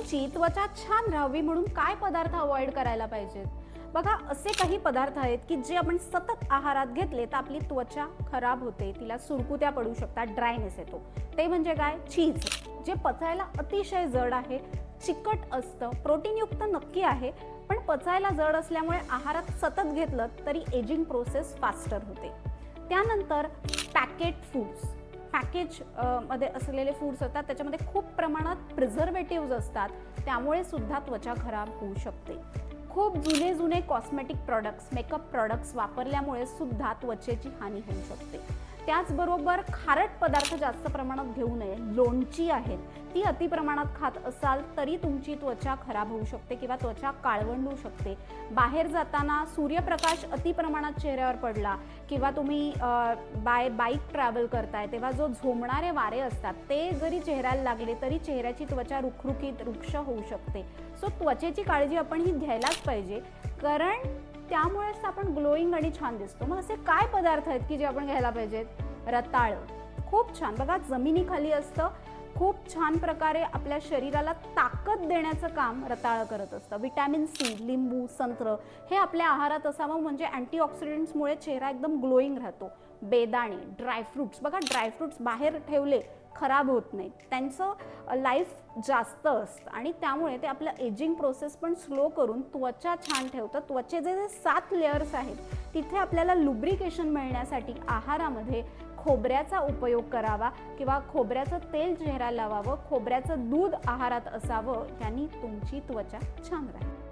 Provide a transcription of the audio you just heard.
तुमची त्वचा छान राहावी म्हणून काय पदार्थ अवॉइड करायला पाहिजेत? बघा, असे काही पदार्थ आहेत की जे आपण सतत आहारात घेतले तर आपली त्वचा खराब होते, तिला सुरकुत्या पडू शकतात, ड्रायनेस येतो. ते म्हणजे काय? चीज, जे पचायला अतिशय जड आहे, चिकट असतं, प्रोटीनयुक्त नक्की आहे, पण पचायला जड असल्यामुळे आहारात सतत घेतलं तरी एजिंग प्रोसेस फास्टर होते. त्यानंतर पॅकेट फूड्स, पॅकेज मध्ये असलेले फूड्स असतात, त्याच्यामध्ये खूप प्रमाणात प्रिझर्वेटिव्ज असतात, त्यामुळे सुद्धा त्वचा खराब होऊ शकते. खूप जुने कॉस्मेटिक प्रॉडक्ट्स, मेकअप प्रॉडक्ट्स वापरल्यामुळे सुद्धा त्वचेची हानी होऊ शकते. त्याचबरोबर खारट पदार्थ जास्त प्रमाणात घेऊ नये. लोणची आहेत ती अति प्रमाणात खात असाल तरी तुमची त्वचा खराब होऊ शकते किंवा त्वचा काळवंडू शकते. बाहेर जाताना सूर्यप्रकाश अति प्रमाणात चेहऱ्यावर पडला किंवा तुम्ही बाईक ट्रॅव्हल करताय तेव्हा जो झोंबणारे वारे असतात ते जरी चेहऱ्याला लागले तरी चेहऱ्याची त्वचा रुखरुखीत, रुक्ष होऊ शकते. सो त्वचेची काळजी आपण ही घ्यायलाच पाहिजे, कारण त्यामुळेच आपण ग्लोईंग आणि छान दिसतो. मग असे काय पदार्थ आहेत की जे आपण घ्यायला पाहिजेत? रताळं खूप छान, बघा जमिनीखाली असतं, खूप छान प्रकारे आपल्या शरीराला ताकद देण्याचं काम रताळं करत असतं. विटॅमिन सी, लिंबू, संत्र हे आपल्या आहारात असावं, म्हणजे अँटीऑक्सिडंट्समुळे चेहरा एकदम ग्लोईंग राहतो. बेदाणे, ड्रायफ्रुट्स, बघा ड्रायफ्रुट्स बाहेर ठेवले खराब होत नाहीत, त्यांचं लाईफ जास्त असतं आणि त्यामुळे ते आपलं एजिंग प्रोसेस पण स्लो करून त्वचा छान ठेवतं. त्वचेचे जे 7 लेयर्स आहेत तिथे आपल्याला लुब्रिकेशन मिळण्यासाठी आहारामध्ये खोबऱ्याचा उपयोग करावा किंवा खोबऱ्याचं तेल चेहऱ्याला लावावं, खोबऱ्याचं दूध आहारात असावं, यांनी तुमची त्वचा छान राहील.